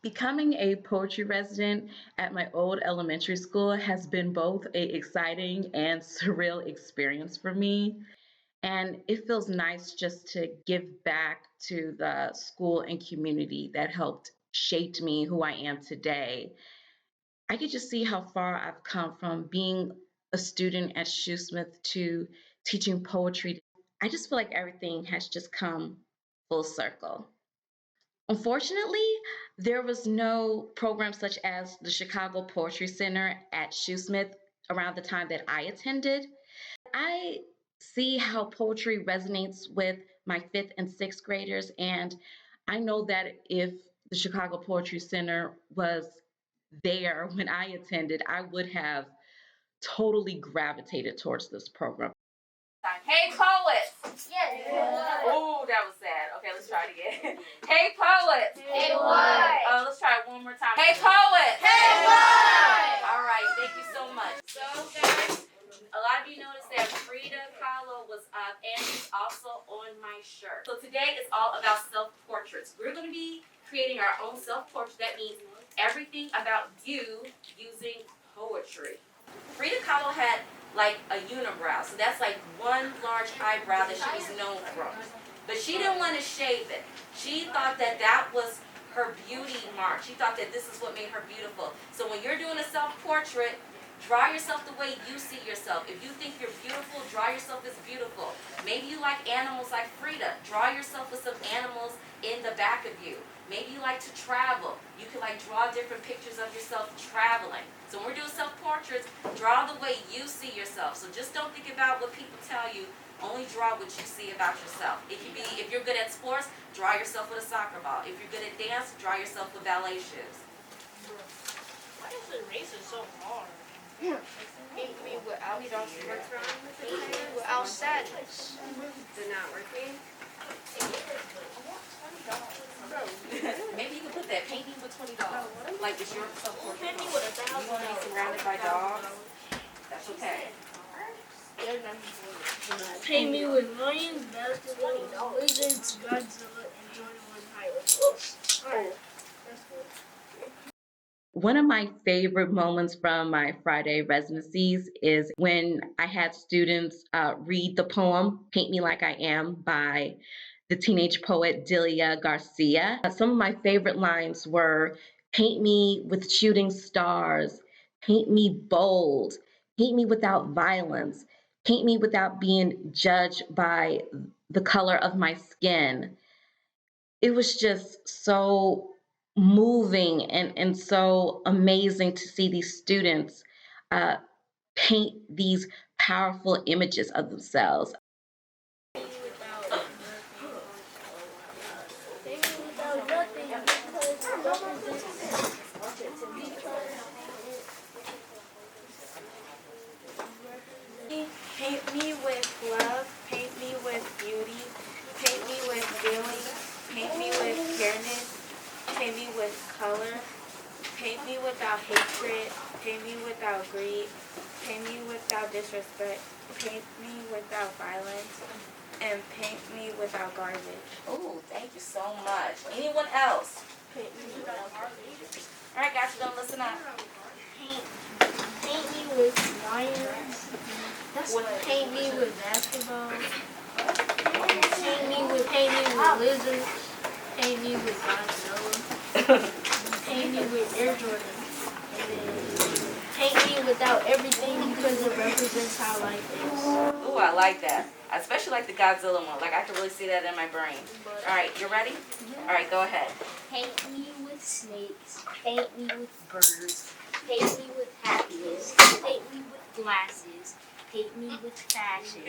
Becoming a poetry resident at my old elementary school has been both a exciting and surreal experience for me. And it feels nice just to give back to the school and community that helped shape me who I am today. I could just see how far I've come from being a student at Shoesmith to teaching poetry. I just feel like everything has just come full circle. Unfortunately, there was no program such as the Chicago Poetry Center at Shoesmith around the time that I attended. I see how poetry resonates with my fifth and sixth graders, and I know that if the Chicago Poetry Center was there when I attended, I would have totally gravitated towards this program. Hey, poets! Yes. Ooh, that was sad. Okay, let's try it again. Hey, poets! Hey, what? Let's try it one more time. Hey, poets! Hey, what? All right, thank you so much. So, guys, a lot of you noticed that Frida Kahlo was up, and she's also on my shirt. So today is all about self-portraits. We're going to be creating our own self-portrait. That means everything about you using poetry. Frida Kahlo had like a unibrow, so that's like one large eyebrow that she was known for. But she didn't want to shave it. She thought that that was her beauty mark. She thought that this is what made her beautiful. So when you're doing a self-portrait, draw yourself the way you see yourself. If you think you're beautiful, draw yourself as beautiful. Maybe you like animals like Frida. Draw yourself with some animals in the back of you. Maybe you like to travel. You can like draw different pictures of yourself traveling. So when we're doing self-portraits, draw the way you see yourself. So just don't think about what people tell you. Only draw what you see about yourself. It can be, if you're good at sports, draw yourself with a soccer ball. If you're good at dance, draw yourself with ballet shoes. Why is the razor so hard? Paint me without without sadness. They're not working. Maybe you can put that. Paint me with $20. Like it's your self-portrait. Paint me with You $1,000. want to be surrounded by dogs? That's okay. Paint me with lions, basketball, lizards, Godzilla, and Jordan 1 highlights. Alright, that's good. One of my favorite moments from my Friday residencies is when I had students read the poem Paint Me Like I Am by the teenage poet Delia Garcia. Some of my favorite lines were paint me with shooting stars, paint me bold, paint me without violence, paint me without being judged by the color of my skin. It was just so moving and so amazing to see these students uh, paint these powerful images of themselves. Paint me with love, paint me with beauty, paint me with feeling, paint me with fairness, paint me with color, paint me without hatred, paint me without greed, paint me without disrespect, paint me without violence, and paint me without garbage. Ooh, thank you so much. Anyone else? Paint me without garbage. All right, guys, you're gonna listen up. Paint me with lions. Paint me with basketball. Paint me with lizards. Paint me with Godzilla. Paint me with Air Jordan. And then paint me without everything because it represents how life is. Ooh, I like that. I especially like the Godzilla one. Like I can really see that in my brain. All right, you ready? All right, go ahead. Paint me with snakes, paint me with birds, paint me with happiness, paint me with glasses, paint me with fashion,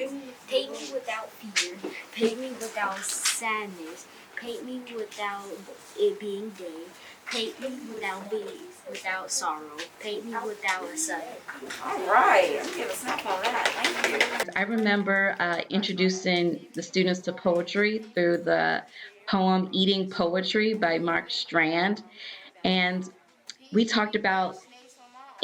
paint me without fear, paint me without sadness, paint me without it being day, paint me without sorrow, paint me without a sun. All right, I'm gonna give a snap on that. Thank you. I remember introducing the students to poetry through the poem Eating Poetry by Mark Strand. And we talked about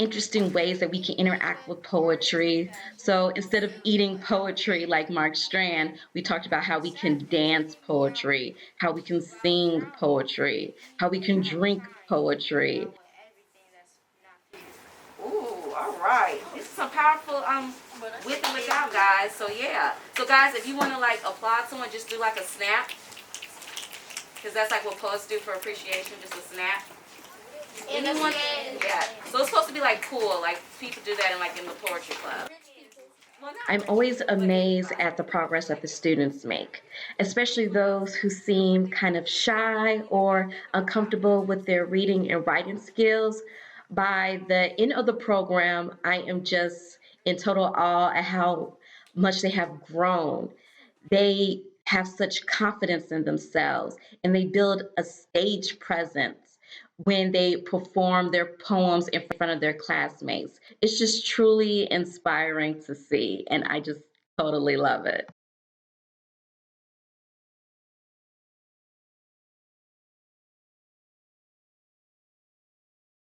interesting ways that we can interact with poetry. So instead of eating poetry like Mark Strand, we talked about how we can dance poetry, how we can sing poetry, how we can drink poetry. Ooh, all right. This is some powerful with and without, guys. So yeah. So guys, if you want to like applaud someone, just do like a snap, because that's like what poets do for appreciation, just a snap. Anyone? Yeah. So it's supposed to be like cool, like people do that in like in the poetry club. I'm always amazed at the progress that the students make, especially those who seem kind of shy or uncomfortable with their reading and writing skills. By the end of the program, I am just in total awe at how much they have grown. They have such confidence in themselves and they build a stage presence when they perform their poems in front of their classmates. It's just truly inspiring to see, and I just totally love it.